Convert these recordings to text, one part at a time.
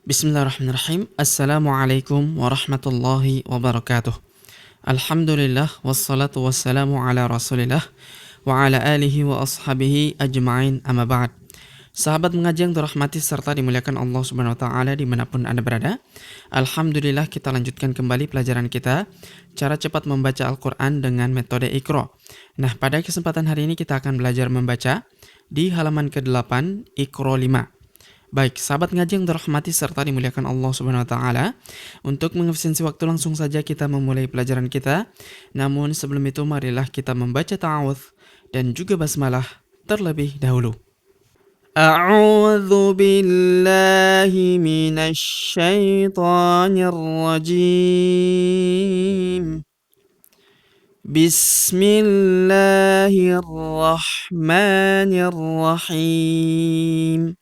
Bismillahirrahmanirrahim. Assalamualaikum warahmatullahi wabarakatuh. Alhamdulillah wassalatu wassalamu ala Rasulillah wa ala alihi wa ashabihi ajma'in amma ba'd. Sahabat mengaji yang dirahmati serta dimuliakan Allah Subhanahu wa taala dimanapun Anda berada. Alhamdulillah kita lanjutkan kembali pelajaran kita cara cepat membaca Al-Qur'an dengan metode Iqra. Nah, pada kesempatan hari ini kita akan belajar membaca di halaman ke-8 Iqra 5. Baik, sahabat ngaji yang dirahmati serta dimuliakan Allah Subhanahu wa taala, untuk mengefisiensi waktu langsung saja kita memulai pelajaran kita. Namun sebelum itu marilah kita membaca ta'awudz dan juga basmalah terlebih dahulu. A'udzu billahi minasy syaithanir rajim. Bismillahirrahmanirrahim.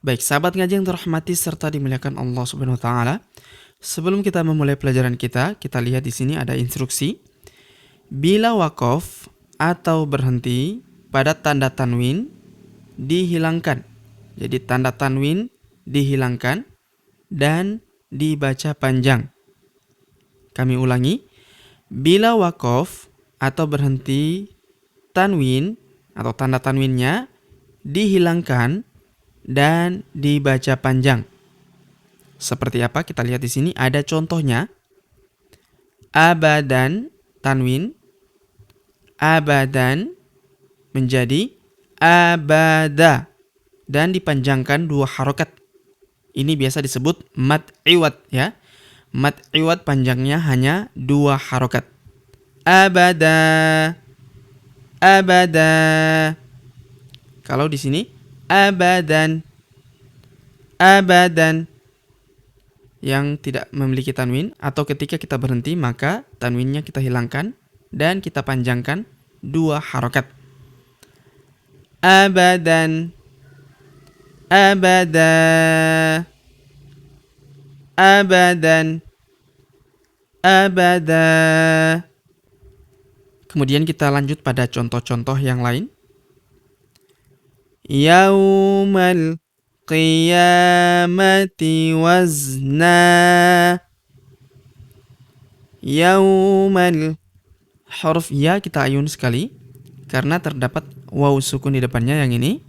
Baik, sahabat ngaji yang terhormati serta dimuliakan Allah Subhanahu wa taala. Sebelum kita memulai pelajaran kita lihat di sini ada instruksi. Bila waqaf atau berhenti pada tanda tanwin dihilangkan. Jadi tanda tanwin dihilangkan dan dibaca panjang. Kami ulangi. Bila waqaf atau berhenti tanwin atau tanda tanwinnya dihilangkan dan dibaca panjang. Seperti apa? Kita lihat di sini ada contohnya. Abadan tanwin, abadan menjadi abada dan dipanjangkan 2 harokat. Ini biasa disebut mad iwad ya. Mad iwad panjangnya hanya 2 harokat. Abada, abada. Kalau di sini abadan, abadan yang tidak memiliki tanwin atau ketika kita berhenti maka tanwinnya kita hilangkan dan kita panjangkan 2 harokat. Abadan, abada, abadan, abada. Kemudian kita lanjut pada contoh-contoh yang lain. Yaumal qiyamati wazna. Yaumal, huruf ya kita ayun sekali karena terdapat waw sukun di depannya yang ini.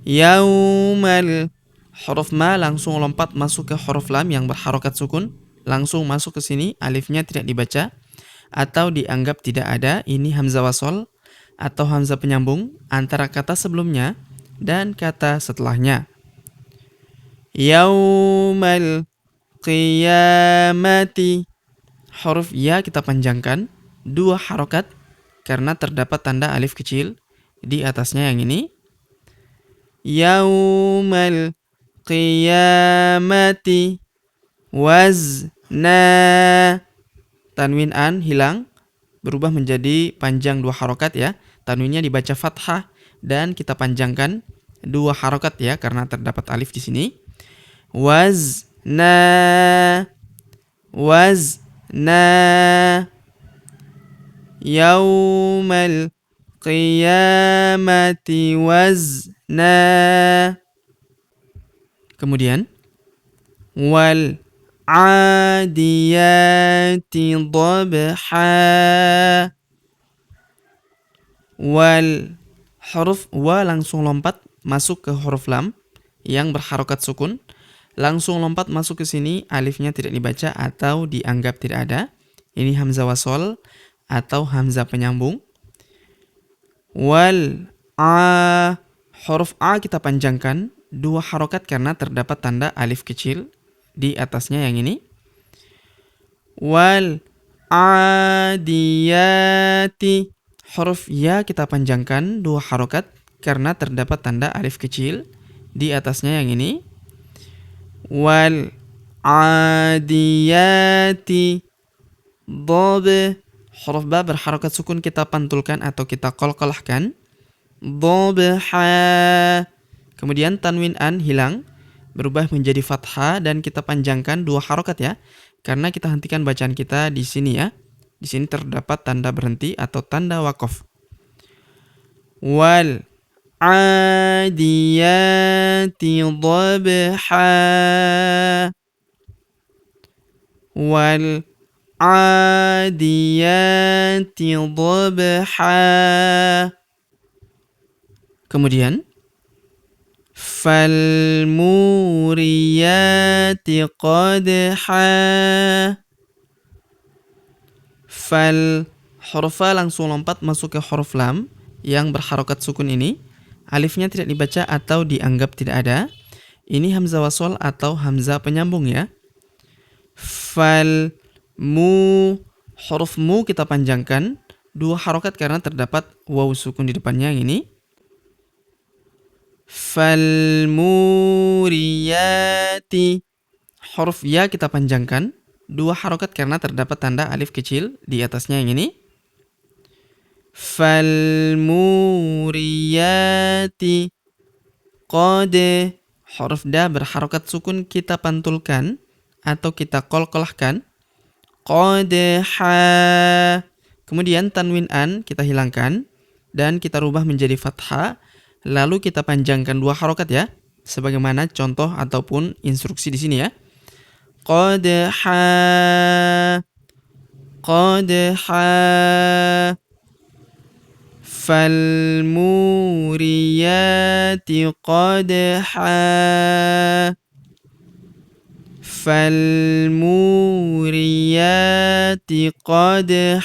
Yaumal, huruf ma langsung lompat masuk ke huruf lam yang berharokat sukun, langsung masuk ke sini, alifnya tidak dibaca atau dianggap tidak ada. Ini hamzah wasol atau hamzah penyambung antara kata sebelumnya dan kata setelahnya. Yaumal qiyamati, huruf ya kita panjangkan 2 harokat karena terdapat tanda alif kecil di atasnya yang ini. Yaumal qiyamati wazna, tanwin an hilang berubah menjadi panjang 2 harokat ya. Tanwinnya dibaca fathah dan kita panjangkan 2 harokat ya karena terdapat alif di sini. Wazna, wazna. Yaumal qiyamati wazna. Kemudian wal adiyati dhabha. Wal, huruf wa langsung lompat masuk ke huruf lam yang berharokat sukun, langsung lompat masuk ke sini, alifnya tidak dibaca atau dianggap tidak ada. Ini hamzah wasol atau hamzah penyambung. Wal a, huruf a kita panjangkan 2 harokat karena terdapat tanda alif kecil di atasnya yang ini. Wal adiyati, huruf ya kita panjangkan 2 harokat karena terdapat tanda alif kecil di atasnya yang ini. Wal adiyati dhab, huruf ba berharokat sukun kita pantulkan atau kita qalqalahkan. Dhabha. Kemudian tanwin an hilang berubah menjadi fathah dan kita panjangkan 2 harokat ya. Karena kita hentikan bacaan kita di sini ya. Di sini terdapat tanda berhenti atau tanda waqaf. Wal adiyati dhabha wal adiyati dhabha. Kemudian falmuriyati qadha. Huruf fa langsung lompat masuk ke huruf lam yang berharokat sukun ini. Alifnya tidak dibaca atau dianggap tidak ada. Ini hamzah wasol atau hamzah penyambung ya. Huruf mu kita panjangkan 2 harokat karena terdapat waw sukun di depannya yang ini. Falmuriyati. Huruf ya kita panjangkan 2 harokat karena terdapat tanda alif kecil di atasnya yang ini. Falmuriyati qadha. Huruf da berharokat sukun kita pantulkan atau kita qalqalahkan. Qadha. Kemudian tanwin an kita hilangkan dan kita rubah menjadi fathah. Lalu kita panjangkan 2 harokat ya, sebagaimana contoh ataupun instruksi di sini ya. Qadha. Falmuriyati qadha. Falmuriyati qadha.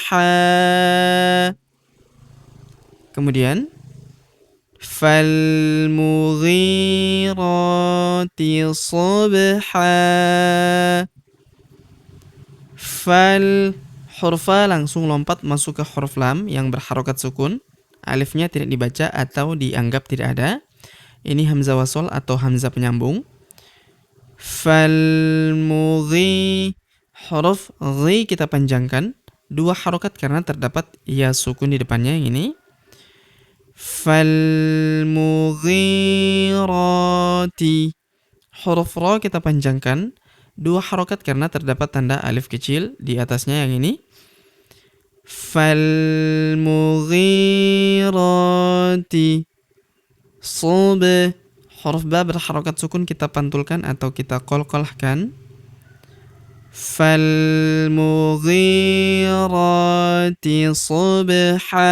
Kemudian falmughirati subha. Huruf fa langsung lompat masuk ke huruf lam yang berharokat sukun. Alifnya tidak dibaca atau dianggap tidak ada. Ini hamzah wasol atau hamzah penyambung. Huruf ghi kita panjangkan 2 harokat karena terdapat ya sukun di depannya yang ini. Falmughirati. Huruf ra kita panjangkan 2 harokat karena terdapat tanda alif kecil di atasnya yang ini. Falmughirati subh. Huruf ba berharokat sukun kita pantulkan atau kita qalqalahkan. Falmughirati subha.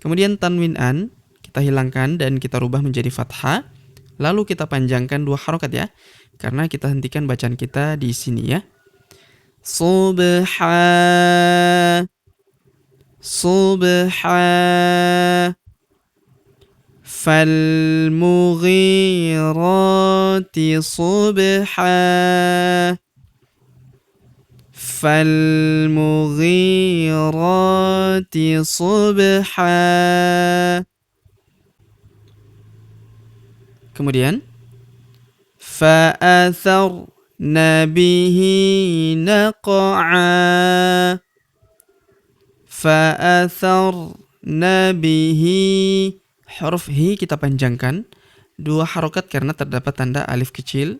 Kemudian tanwin an kita hilangkan dan kita rubah menjadi fathah. Lalu kita panjangkan 2 harokat ya, karena kita hentikan bacaan kita di sini ya. Subha. Falmughirati subha. Falmughirati subha. Kemudian fa'atharna bihi naq'a. Fa'atharna bihi. Huruf hi kita panjangkan 2 harokat karena terdapat tanda alif kecil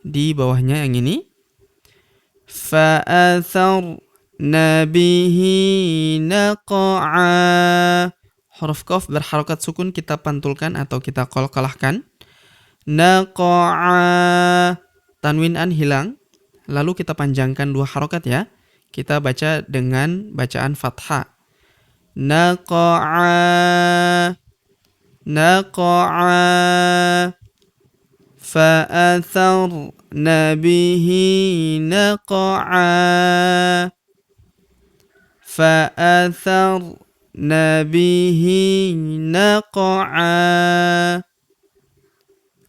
di bawahnya yang ini. Fa'atharna bihi naq'a. Huruf qaf berharokat sukun kita pantulkan atau kita qalqalahkan. Naq'a. Tanwin an hilang. Lalu kita panjangkan 2 harokat ya. Kita baca dengan bacaan fathah. Naq'a. Fa'atharna bihi naq'a. Fa'atharna bihi naq'a.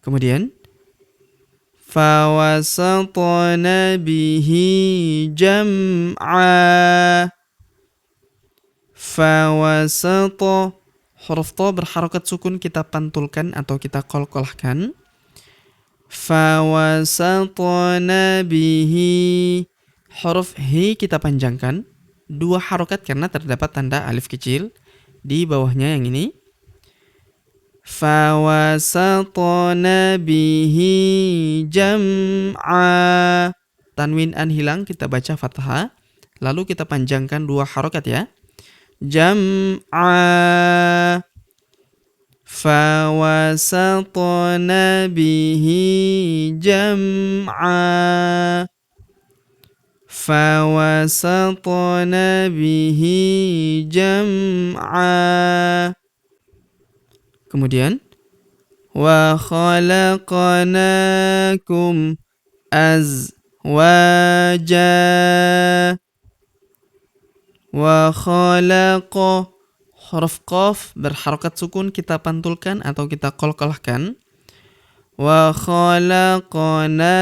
Kemudian fawasatna bihi jam'a. Fawasata. Huruf ta berharokat sukun kita pantulkan atau kita qalqalahkan. Fawasatna bihi. Huruf hi kita panjangkan 2 harokat karena terdapat tanda alif kecil di bawahnya yang ini. Fawasatna bihi jam'a. Tanwin an hilang, kita baca fathah. Lalu kita panjangkan 2 harokat ya. Jam'a. Fawasatna bihi jam'a. Fawasatna bihi jam'a. Kemudian wa khalaqnakum azwaja. Wa khalaqa, huruf qaf berharokat sukun kita pantulkan atau kita qalqalahkan. Wa khalaqna,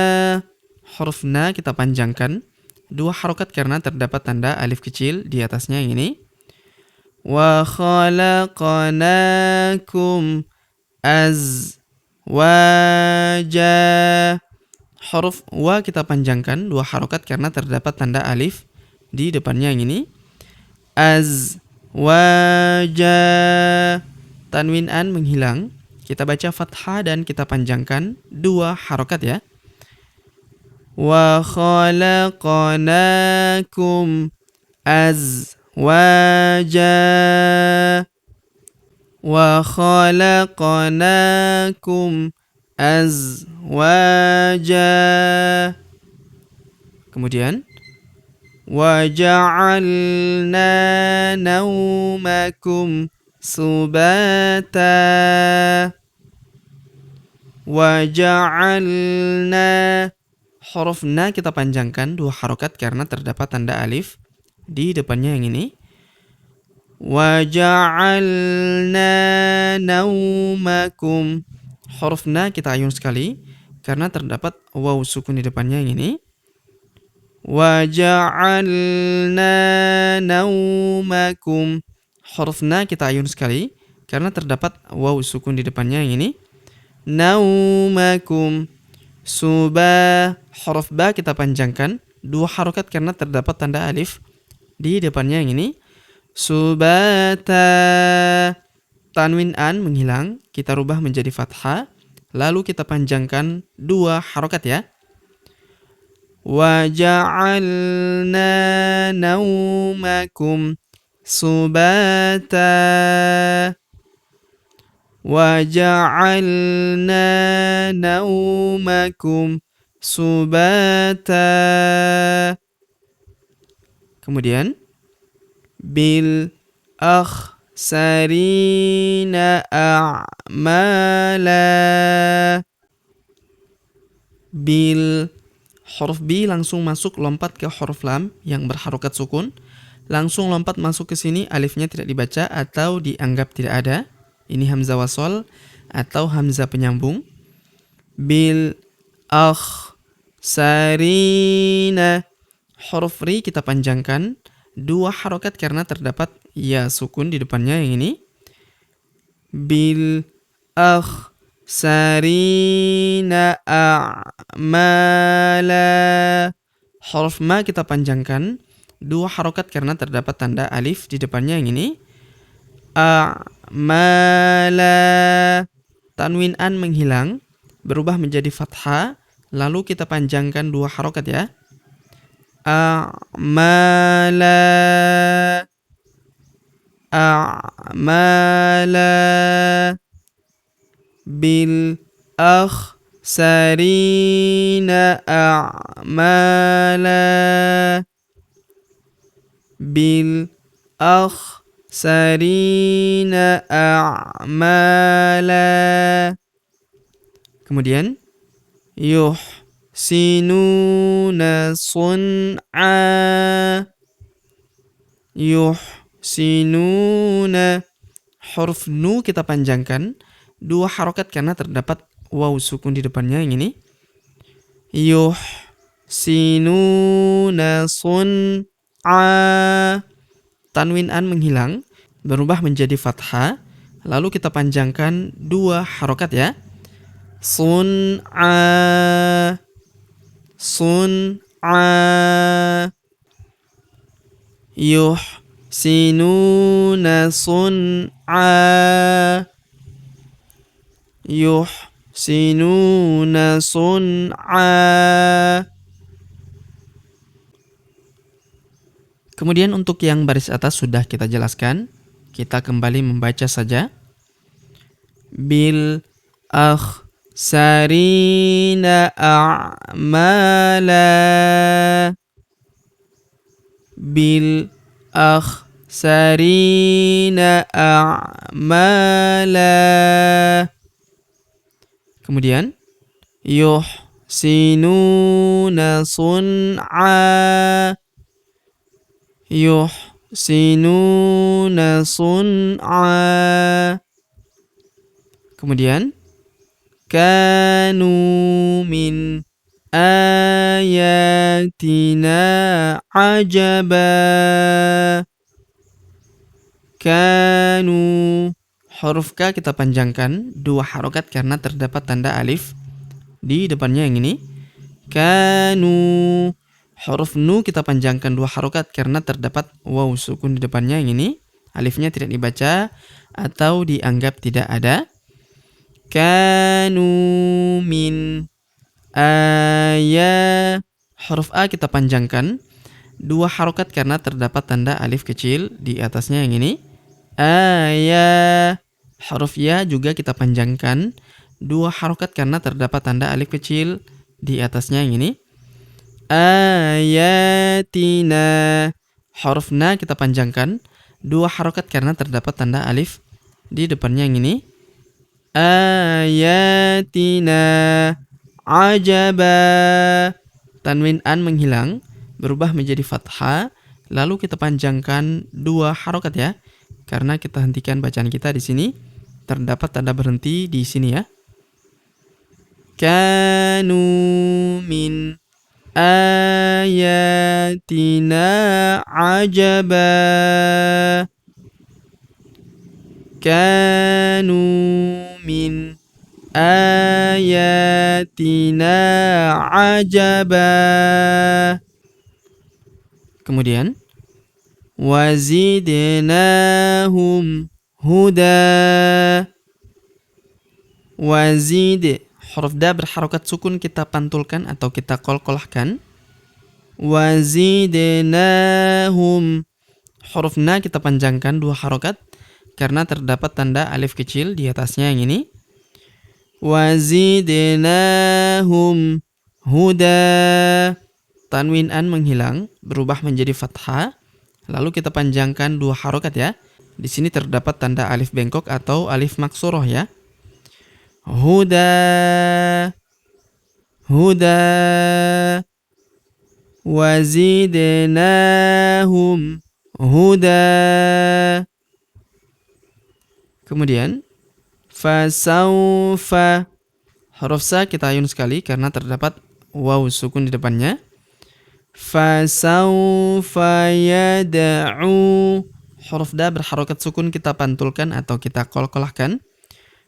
huruf na kita panjangkan 2 harokat karena terdapat tanda alif kecil di atasnya yang ini. Wa khalaqnakum azwaja, huruf wa kita panjangkan 2 harokat karena terdapat tanda alif di depannya yang ini. Azwaja, tanwin an menghilang, kita baca fathah dan kita panjangkan 2 harokat ya. Wa khalaqnakum azwaja. Wa khalaqnakum azwaja. Kemudian wa ja'alna naumakum subata. Wa ja'alna, huruf na kita panjangkan 2 harokat karena terdapat tanda alif di depannya yang ini. Wa ja'alna naumakum, huruf na kita ayun sekali karena terdapat waw sukun di depannya yang ini. Wa ja'alna naumakum, huruf na kita ayun sekali karena terdapat waw sukun di depannya yang ini. Naumakum subah, huruf ba kita panjangkan 2 harokat karena terdapat tanda alif di depannya yang ini. Subata, tanwin an menghilang, kita rubah menjadi fathah lalu kita panjangkan 2 harokat ya. Wa ja'alna naumakum subata. Wa ja'alna naumakum subata. Kemudian bil akhsarina a'mala. Bil, huruf bi langsung masuk lompat ke huruf lam yang berharokat sukun, langsung lompat masuk ke sini, alifnya tidak dibaca atau dianggap tidak ada. Ini hamzah wasol atau hamzah penyambung. Bil akhsarina, huruf ri kita panjangkan 2 harokat karena terdapat ya sukun di depannya yang ini. Bil akhsarina a'mala, huruf ma kita panjangkan 2 harokat karena terdapat tanda alif di depannya yang ini. A'mala, tanwin an menghilang berubah menjadi fathah lalu kita panjangkan 2 harokat ya. A'mala, a'mala. Bil akhsarina a'mala. Bil akhsarina a'mala. Kemudian yuhsinuna sun'a. Yuhsinuna, huruf nu kita panjangkan 2 harokat karena terdapat waw sukun di depannya yang ini. Yuhsinuna sun'a, tanwin an menghilang berubah menjadi fathah lalu kita panjangkan 2 harokat ya. Sun'a, sun'a. Yuhsinuna sun'a. Yuhsinuna sun'a. Kemudian untuk yang baris atas sudah kita jelaskan, kita kembali membaca saja. bil akhsarina a'mala, bil akhsarina a'mala. Kemudian yuhsinuna sun'a, yuhsinuna sun'a. Kemudian kanu min ayatina ajaba, kanu. Huruf K kita panjangkan 2 harokat karena terdapat tanda alif di depannya yang ini. Kanu. Huruf Nu kita panjangkan 2 harokat karena terdapat waw sukun di depannya yang ini. Alifnya tidak dibaca atau dianggap tidak ada. Kanu min aya. Huruf A kita panjangkan 2 harokat karena terdapat tanda alif kecil di atasnya yang ini. Aya. Huruf Ya juga kita panjangkan 2 harokat karena terdapat tanda alif kecil di atasnya yang ini. Ayatina. Huruf Na kita panjangkan 2 harokat karena terdapat tanda alif di depannya yang ini. Ayatina ajaba. Tanwin An menghilang berubah menjadi fathah, lalu kita panjangkan 2 harokat ya, karena kita hentikan bacaan kita di sini. Terdapat tanda berhenti di sini ya. Kanu min ayatina ajaba, kanu min ayatina ajaba. Kemudian wazidnahum huda. Wazid. Huruf Da berharokat sukun kita pantulkan atau kita qalqalahkan. Wazidnahum. Huruf Na kita panjangkan 2 harokat karena terdapat tanda alif kecil di atasnya yang ini. Wazidnahum huda. Tanwin An menghilang berubah menjadi fathah, lalu kita panjangkan 2 harokat ya. Di sini terdapat tanda alif bengkok atau alif maksuroh ya. Huda, huda. Wazidnahum huda. Kemudian fasaufa. Huruf Sa kita ayun sekali karena terdapat waw sukun di depannya. Fasaufa yad'u. Huruf Da berharokat sukun kita pantulkan atau kita qalqalahkan.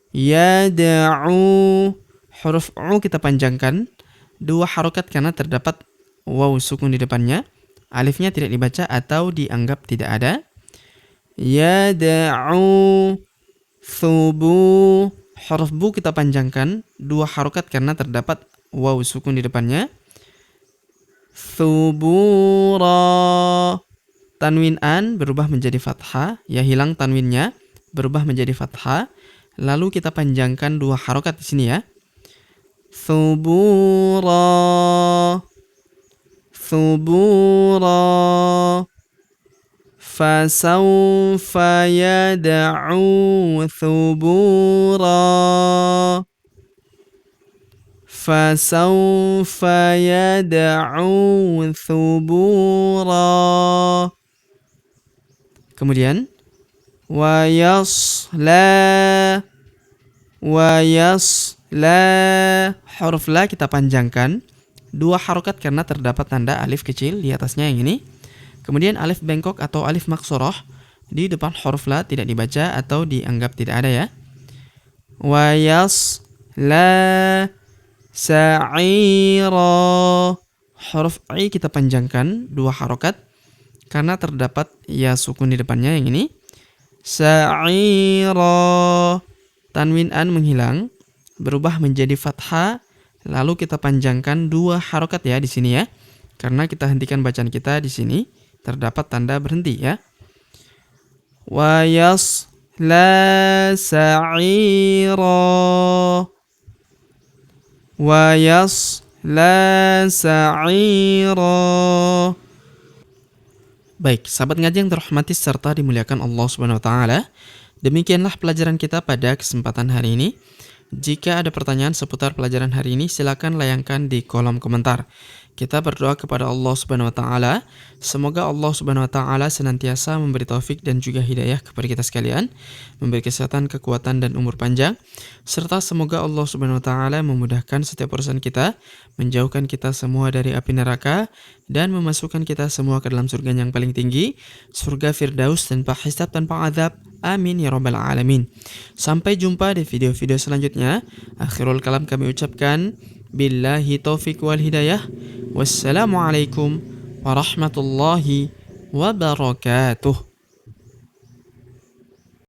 Yad'u. Huruf U kita panjangkan 2 harokat karena terdapat waw sukun di depannya. Alifnya tidak dibaca atau dianggap tidak ada. Yad'u. Thubu. Huruf Bu kita panjangkan 2 harokat karena terdapat waw sukun di depannya. Thubura. Tanwin An berubah menjadi fathah, ya hilang tanwinnya, berubah menjadi fathah. Lalu kita panjangkan 2 harokat di sini ya. Thubura, thubura. Fasaufa yad'u thubura, fasaufa yad'u thubura. Kemudian wayasla, wayasla. Huruf La kita panjangkan 2 harokat karena terdapat tanda alif kecil di atasnya yang ini. Kemudian alif bengkok atau alif maksuroh di depan huruf La tidak dibaca atau dianggap tidak ada ya. Wayasla sa'ira. Huruf I kita panjangkan 2 harokat karena terdapat ya sukun di depannya yang ini. Sa'ira. Tanwin An menghilang berubah menjadi fathah, lalu kita panjangkan 2 harokat ya di sini ya. Karena kita hentikan bacaan kita di sini terdapat tanda berhenti ya. Wayasla يصلى سعيرا ويصلى سعيرا. Baik, sahabat ngaji yang dirahmati serta dimuliakan Allah Subhanahu wa taala. Demikianlah pelajaran kita pada kesempatan hari ini. Jika ada pertanyaan seputar pelajaran hari ini, silakan layangkan di kolom komentar. Kita berdoa kepada Allah Subhanahu wa taala, semoga Allah Subhanahu wa taala senantiasa memberi taufik dan juga hidayah kepada kita sekalian, memberi kesehatan, kekuatan dan umur panjang, serta semoga Allah Subhanahu wa taala memudahkan setiap urusan kita, menjauhkan kita semua dari api neraka dan memasukkan kita semua ke dalam surga yang paling tinggi, surga Firdaus tanpa hisab, tanpa azab. Amin ya rabbal alamin. Sampai jumpa di video-video selanjutnya. Akhirul kalam kami ucapkan billahi taufiq wal hidayah. Wassalamualaikum warahmatullahi wabarakatuh.